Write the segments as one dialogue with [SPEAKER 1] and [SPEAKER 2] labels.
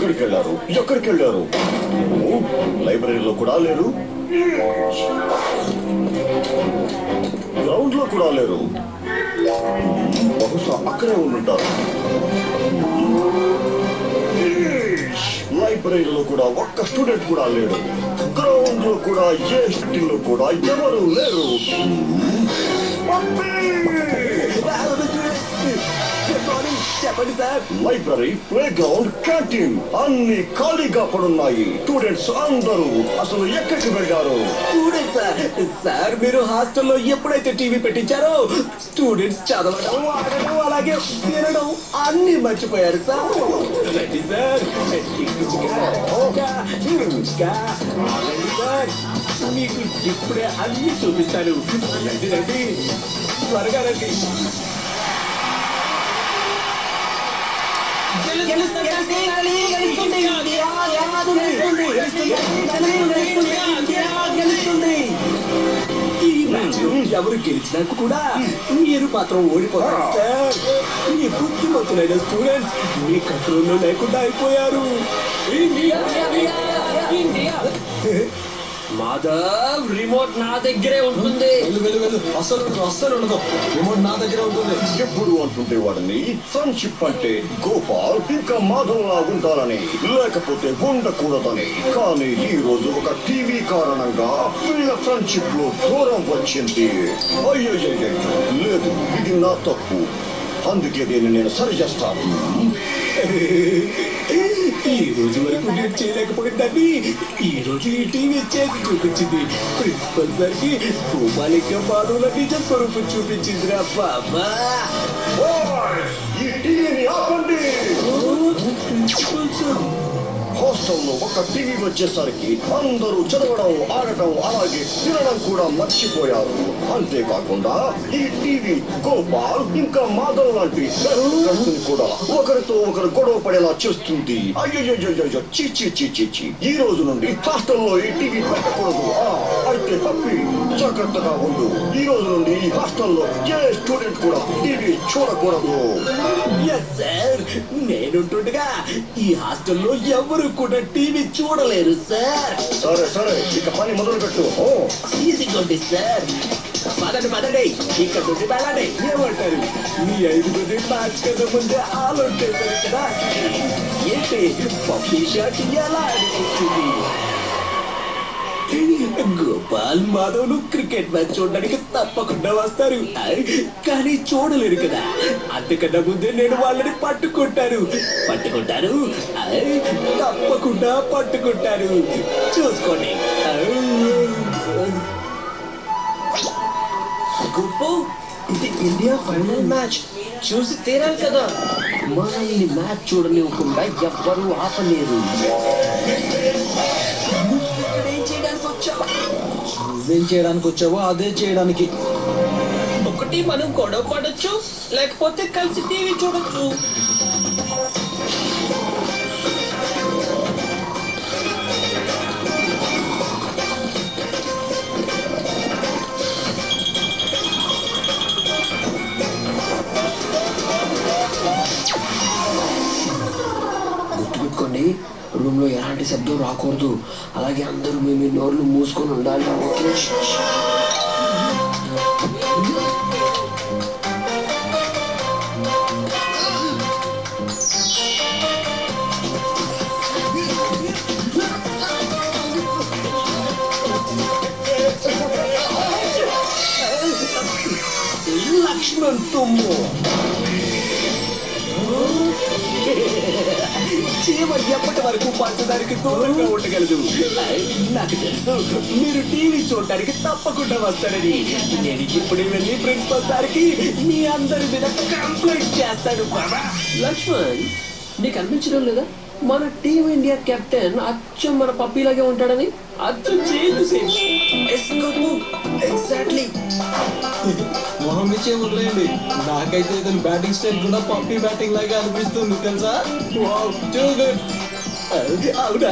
[SPEAKER 1] ఎక్కడికి వెళ్ళారు? లైబ్రరీలో కూడా లేరు, గ్రౌండ్ లో కూడా లేరు. బహుశా అక్కడే ఉండుంటారు. లైబ్రరీలో కూడా ఒక్క స్టూడెంట్ కూడా లేడు. గ్రౌండ్ లో కూడా ఏ షటిల్ కూడా ఎవరు లేరు.
[SPEAKER 2] చెప్పండి sir.
[SPEAKER 1] Library, play ground, canteen అన్ని ఖాళీగా పడున్నాయి. స్టూడెంట్స్ అందరూ అసలు ఎక్కడికి వెళ్ళారు?
[SPEAKER 2] స్టూడెంట్స్ సార్, మీరు హాస్టల్లో ఎప్పుడైతే టీవీ పెట్టించారో స్టూడెంట్స్ చదవడం, ఆడడం, అలాగే తినడం అన్ని మర్చిపోయారు సార్. రండి సార్, సార్, మీకు ఇప్పుడే అన్ని చూపిస్తాను. రండి రండి, త్వరగా రండి. ఎవరు గెలిచినా కూడా మీరు మాత్రం ఓడిపోతారు సార్. మీ బుద్ధిమంతులైన స్టూడెంట్స్ మీ కంట్రోల్లో లేకుండా అయిపోయారు.
[SPEAKER 3] మాధవ్, రిమోట్ నా దగ్గరే ఉంటుంది.
[SPEAKER 2] అస్సలు ఉండదు. రిమోట్ నా దగ్గరే ఉంటుంది.
[SPEAKER 1] ఎప్పుడు అంటుంటే వాడిని ఫ్రెండ్షిప్ అంటే గోపాల్ ఇంకా మాధవ్ లా ఉండాలని, లేకపోతే ఉండకూడదని. కానీ ఈ రోజు ఒక టీవీ కారణంగా వీళ్ళ ఫ్రెండ్షిప్ లో దూరం వచ్చింది. అయ్యో లేదు, ఇది నా తప్పు. అందుకే దీన్ని నేను సరి చేస్తాను.
[SPEAKER 2] ఈ రోజు వరకు నేను చేయలేకపోయిందని ఈ రోజు ఈ టీవీ చేసి చూపించింది. ప్రిన్సిపల్ సార్ కి గోపాలిక మాధవుల నిజ స్వరూపం చూపించిందిరా బాబా.
[SPEAKER 1] ఈ టీవీని ఆపండి.
[SPEAKER 2] ప్రిన్సిపల్ సార్,
[SPEAKER 1] హాస్టల్లో ఒక టీవీ వచ్చేసరికి అందరూ చదవడం, ఆడటం, అలాగే తినడం కూడా మర్చిపోయారు. అంతేకాకుండా ఈ టీవీ గోపాల్ ఇంకా మాధవ్ లాంటి కూడా ఒకరితో ఒకరు గొడవ పడేలా చేస్తుంది. అయ్యో చీ. ఈ రోజు నుండి హాస్టల్లో ఈ టీవీ పెట్టకూడదు. అయితే తప్పి జాగ్రత్తగా ఉండు. ఈ రోజు నుండి ఈ హాస్టల్లో ఏ స్టూడెంట్ కూడా టీవీ చూడకూడదు.
[SPEAKER 2] నేనుంటుండగా ఈ హాస్టల్లో ఎవరు కూడా టీవీ చూడలేరు సార్.
[SPEAKER 1] సరే, ఇక పని మొదలు పెట్టు.
[SPEAKER 2] ఇదిగోండి సార్, పదండి, ఇక్కడ నుండి వెళ్ళండి. ఏమంటారు? మీ 5 మ్యాచ్ కదా ముందే ఆలోచించారు కదా. ఏంటి పప్పీ షాట్ ఎలా అనిపించింది? గోపాల్ మాధవ్లు క్రికెట్ మ్యాచ్ చూడడానికి తప్పకుండా వస్తారు, కానీ చూడలేరు కదా. అంతకన్నా ముందే నేను వాళ్ళని పట్టుకుంటాను. తప్పకుండా పట్టుకుంటారు. చూసుకోండి.
[SPEAKER 3] గొప్ప, ఇది ఇండియా ఫైనల్ మ్యాచ్. చూసి తీరాలి కదా. మనల్ని మ్యాచ్ చూడనివ్వకుండా ఎవ్వరూ ఆపలేరు.
[SPEAKER 2] నువ్వేం చేయడానికి వచ్చావో అదే చేయడానికి.
[SPEAKER 3] ఒకటి మనం గొడవ పడచ్చు, లేకపోతే కలిసి టీవీ చూడొచ్చు.
[SPEAKER 2] గుర్తుపెట్టుకోండి, రూమ్ లో ఎలాంటి శబ్దం రాకూడదు. అలాగే అందరూ మీ నోర్లు మూసుకొని ఉండాలి. ఓకే? లక్ష్మణ్ తుమ్ము. చీమ ఎప్పటి వరకు పంచడానికి దూరంగా ఉండగలదు. నాకు తెలుసు మీరు టీవీ చూడటానికి తప్పకుండా వస్తారని. నేను ఇప్పుడు వెళ్ళి ప్రిన్సిపల్ సార్కి మీ అందరి మీద కంప్లైంట్ చేస్తాను. బాబా
[SPEAKER 3] లక్ష్మణ్, నీకు అనిపించడం లేదా మన టీమ్ ఇండియా కెప్టెన్ అచ్చం మన పప్పీలాగే ఉంటాడని? అచ్చం చేయండి సేమ్.
[SPEAKER 2] ఎగ్జాక్ట్లీ. మొహం ఇచ్చే వదిలేయండి. నాకైతే ఇతను బ్యాటింగ్ స్టైల్ కూడా పప్పీ బ్యాటింగ్ లాగా అనిపిస్తుంది తెలుసా. Wow, too good. అవునా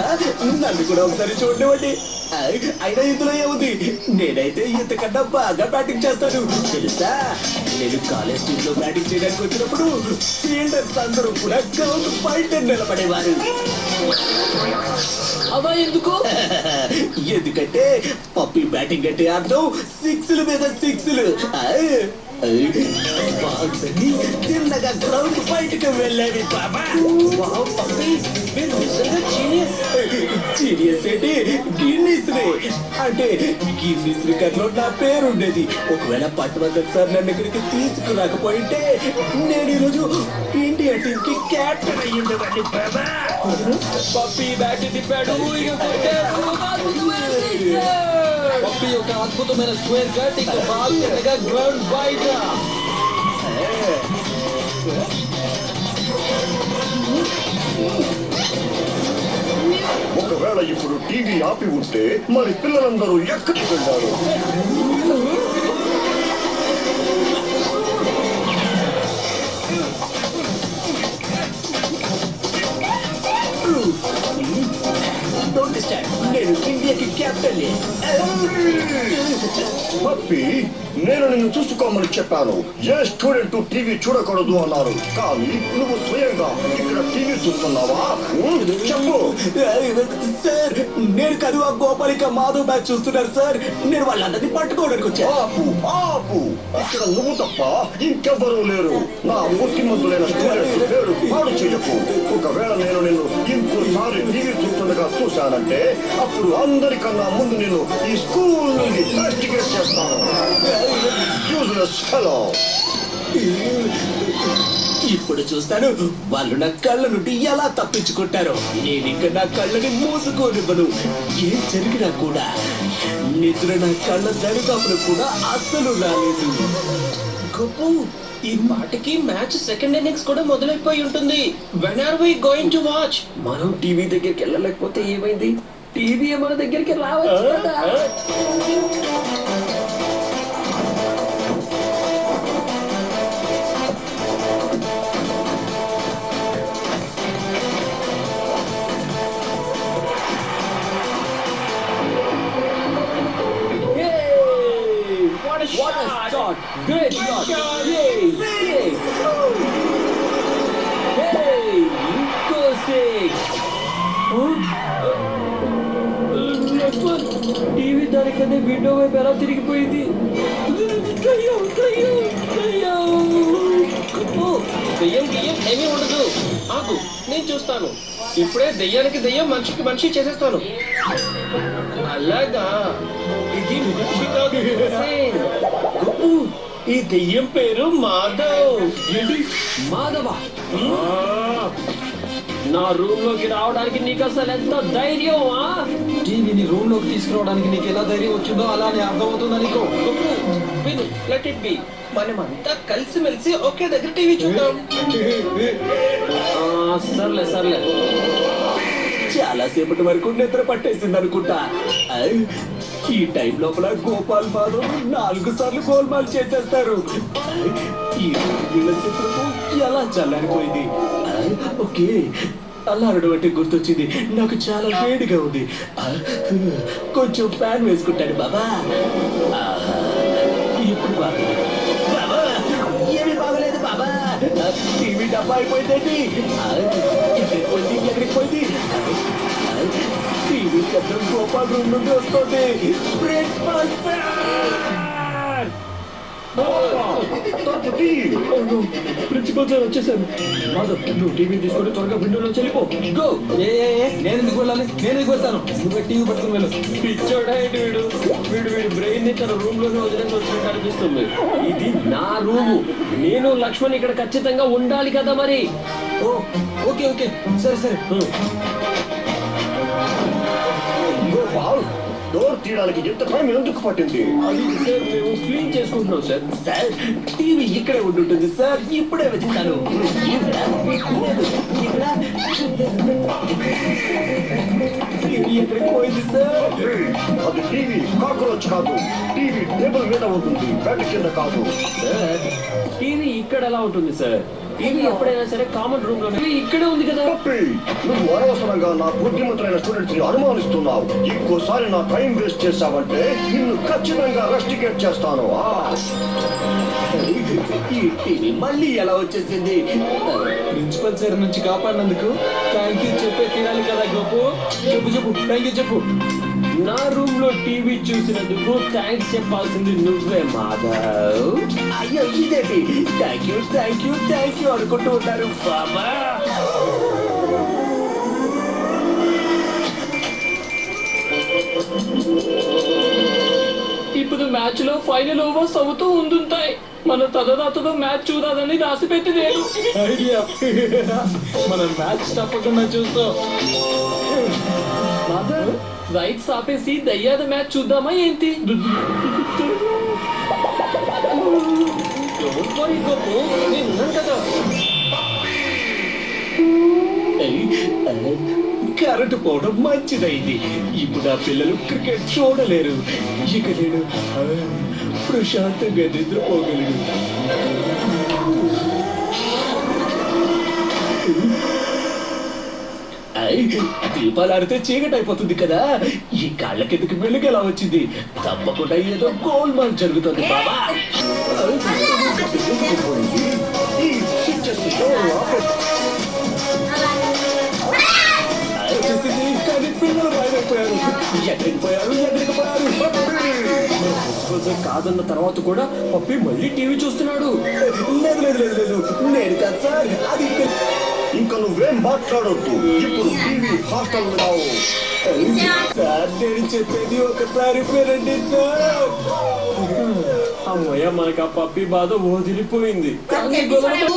[SPEAKER 2] నన్ను కూడా ఒకసారి చూడనివ్వండి అయినా ఇందులో ఏముంది నేనైతే ఇంతకన్నా బాగా బ్యాటింగ్ చేస్తాను తెలుసా నేను కాలేజ్ టీమ్ లో బ్యాటింగ్ చేయడానికి వచ్చినప్పుడు ఫీల్డర్స్ అందరూ కూడా గ్రౌండ్ బయట నిలబడేవారు
[SPEAKER 3] అబ్బా ఎందుకు
[SPEAKER 2] ఎందుకంటే పప్పి బ్యాటింగ్ అంటే అర్థం సిక్స్ల మీద సిక్స్లు బాల్స్ అన్ని తిన్నగా గ్రౌండ్ బయటకు వెళ్ళేవి బాబా
[SPEAKER 3] వావ్ పప్పి మీరు నిజంగా జీనియస్
[SPEAKER 2] సీరియస్ ఏంటి గిన్నీస్ అంటే గిన్నీస్ రికార్డ్ లో నా పేరు ఉండేది ఒకవేళ పట్టువద్దకు సార్ నన్ను ఇక్కడికి తీసుకురాకపోయింటే నేను ఈరోజు ఇండియా టీం కి క్యాప్టెన్ అయ్యి ఉండేవాడిని బాబా
[SPEAKER 3] పప్పి బ్యాట్ తిప్పాడు ఇక కొట్టాడు. పప్పి ఒక అద్భుతమైన స్క్వేర్ కట్ ఇక బాల్ తిన్నగా గ్రౌండ్ బయట
[SPEAKER 1] ఒకవేళ ఇప్పుడు టీవీ ఆపి ఉంటే మరి పిల్లలందరూ ఎక్కడికి వెళ్ళారు?
[SPEAKER 2] డోంట్ డిస్టర్బ్ నేను ఇండియాకి క్యాప్టెన్
[SPEAKER 1] పప్పి, నేను నిన్ను చూసుకోమని చెప్పాను. ఏ స్టూడెంట్ టీవీ చూడకూడదు అన్నారు, కానీ నువ్వు స్వయంగా ఇక్కడ టీవీ చూస్తున్నావా? చెప్పు.
[SPEAKER 2] సార్ నేను కాదు ఆ గోపాలిక మాధవ్ మ్యాచ్ చూస్తున్నారు సార్ నేను వాళ్ళందరినీ పట్టుకోవడానికి వచ్చా
[SPEAKER 1] ఆపు ఆపు, ఇక్కడ నువ్వు తప్ప ఇంకెవ్వరూ లేరు. నా బుద్ధిమంతులైన స్టూడెంట్ పేరు పాడు చేయకు. ఒకవేళ నేను నిన్ను ఇంకోసారి టీవీ చూస్తుండగా చూశానంటే అప్పుడు అందరికన్నా ముందు నేను ఈ స్కూల్ నుండి ఇన్వెస్టిగేట్ చేస్తాను. Useless fellow.
[SPEAKER 2] ఇప్పుడు చూస్తాను వాళ్ళు నా కళ్ళ నుండి ఎలా తప్పించుకుంటారో నేను ఇంకా నా కళ్ళని మూసుకోనివ్వను ఏం జరిగినా కూడా నిద్ర నా కళ్ళ దరిదాపులు కూడా అస్సలు రాలేదు
[SPEAKER 3] గొప్ప ఈ పాటికి మ్యాచ్ సెకండ్ ఇన్నింగ్స్ కూడా మొదలైపోయి ఉంటుంది. When are we going to watch? మనం టీవీ దగ్గరికి వెళ్ళలేకపోతే ఏమైంది? టీవీ మన దగ్గరికి రావచ్చు కదా. What a shot! Great shot! Yay! Yay! Hey! Go six! Laxman TV దానికన్నా విండో వైపు ఎలా తిరిగిపోయింది? దెయ్యం గియ్యం ఏమీ ఉండదు. ఆగు, నేను చూస్తాను. ఇప్పుడే దెయ్యానికి దెయ్యం, మనిషికి మనిషి చేసేస్తాను. అలాగా, ఇది మనిషి కాదు. గొప్ప, ఈ దెయ్యం పేరు మాధవ్. ఏంటి మాధవ? నా రూమ్ లోకి రావడానికి నీకు అసలు ఎంత ధైర్యం? టీవీని రూమ్ లోకి తీసుకురావడానికి నీకు ఎలా ధైర్యం వచ్చిందో అలానే అర్థమవుతుందా నీకు? విను, లెట్ ఇట్ బి. మనమంతా కలిసిమెలిసి ఒకే దగ్గర టీవీ చూద్దాం. సర్లే సర్లే.
[SPEAKER 2] చాలా సేపటి వరకు నిద్ర పట్టేసింది అనుకుంటా ఈ టైం లోపల గోపాల్ మాధవ్ 4 సార్లు గోల్మాల్ చేసేస్తారు ఈ వీళ్ళ చిత్రము ఎలా చల్లారిపోయింది ఓకే అల్లారడం అంటే గుర్తొచ్చింది నాకు చాలా వేడిగా ఉంది కొంచెం ఫ్యాన్ వేసుకుంటాడు బాబా ఇప్పుడు బాబా ఏమి బాగలేదు బాబా టీవీ డబ్బా అయిపోయిందండి ఎక్కడికి పోయింది టీవీ శబ్దం గోపాల్ రూమ్ నుండి వస్తుంది ప్రిన్సిపల్ ప్రిన్సిపల్ సార్ వచ్చేసారు మాధవ్ నువ్వు టీవీ తీసుకొని త్వరగా విండోలో చెల్లిపో గో
[SPEAKER 3] నేను ఎందుకు వెళ్ళాలి? నేను ఎందుకు వెళ్తాను? నువ్వు టీవీ పట్టుకుని వెళ్ళు.
[SPEAKER 2] పిచ్చోడైంది వీడు బ్రెయిన్ ని తన రూమ్ లోనే వదిలేసి వచ్చినట్టు అనిపిస్తుంది
[SPEAKER 3] ఇది నా రూము. నేను లక్ష్మణ్ ఇక్కడ ఖచ్చితంగా ఉండాలి కదా మరి.
[SPEAKER 2] ఓ ఓకే ఓకే సరే సరే
[SPEAKER 1] గోపాల్, డోర్ తీయడానికి ఎంత టైం ఎందుకు పట్టింది?
[SPEAKER 3] అది సార్ మేము క్లీన్ చేసుకుంటున్నాం సార్.
[SPEAKER 2] సార్ టీవీ ఇక్కడే ఉండుంటుంది సార్ ఇప్పుడే వెతుకుతాను టీవీ ఎక్కడికి పోయింది సార్
[SPEAKER 1] అది టీవీ కాక్రోచ్ కాదు. టీవీ టేబుల్ మీద ఉంటుంది, బెడ్ కింద కాదు.
[SPEAKER 3] సార్ టీవీ ఇక్కడ ఎలా ఉంటుంది సార్? టీవీ ఎప్పుడైనా సరే కామన్ రూమ్ లో ఇక్కడే ఉంది కదా.
[SPEAKER 1] పప్పి, నువ్వు అనవసరంగా నా బుద్ధిమంతులైన స్టూడెంట్స్ ని అనుమానిస్తున్నావు. ఇంకోసారి నా టైం వేస్ట్ చేశావంటే నిన్ను ఖచ్చితంగా రెస్టికేట్ చేస్తాను.
[SPEAKER 2] ఈ టీవీ మళ్ళీ ఎలా వచ్చేసింది?
[SPEAKER 3] ప్రిన్సిపల్ సార్ నుంచి కాపాడినందుకు థ్యాంక్ యూ చెప్పే తినాలి కదా గొప్పు. చెప్పు థ్యాంక్ యూ చెప్పు. నా రూమ్ లో టీవీ చూసినందుకు థ్యాంక్స్ చెప్పాల్సింది నువ్వే మాధవ్.
[SPEAKER 2] అయ్యో ఇదేంటి థ్యాంక్ యూ అనుకుంటూ ఉంటారు బాబా.
[SPEAKER 3] ఇప్పుడు మ్యాచ్ లో ఫైనల్ ఓవర్స్ అవుతూ ఉండుంటాయి. మన తదరాతతో మ్యాచ్ చూడాలని రాసిపెట్టి లేదు ఐడియా. మన మ్యాచ్ తప్పకుండా చూస్తాం. మాధవ్ రైట్స్ ఆపేసి దయ్యాద మ్యాచ్ చూద్దామా ఏంటి? నేనున్నాను కదా.
[SPEAKER 2] కరెంటు పోవడం మంచిదైంది. ఇప్పుడు ఆ పిల్లలు క్రికెట్ చూడలేరు. ఇక నేను ప్రశాంతంగా నిద్రపోగలను. దీపాలు ఆడితే చీకటి అయిపోతుంది కదా. ఈ కాళ్ళ కిందకి వెలుగు ఎలా వచ్చింది? తప్పకుండా ఏదో గోల్మాల్ జరుగుతుంది బాబా.
[SPEAKER 1] ఈ స్విచ్చెస్
[SPEAKER 2] వచ్చేసింది, కానీ పిల్లలు బయటపోయారు. ఎక్కడికి పోయారు?
[SPEAKER 3] కాదన్న తర్వాత కూడా పప్పి మళ్ళీ టీవీ చూస్తున్నాడు.
[SPEAKER 2] లేదు నేను కాదు సార్, అది
[SPEAKER 1] ఇంకా నువ్వేం మాట్లాడొద్దు. ఇప్పుడు టీవీ హాస్టల్ రావు.
[SPEAKER 2] సార్ నేను చెప్పేది ఒకసారి వినండి సార్.
[SPEAKER 3] అమ్మయ్య మనకు ఆ పప్పి బాధ వదిలిపోయింది. కానీ గొడవ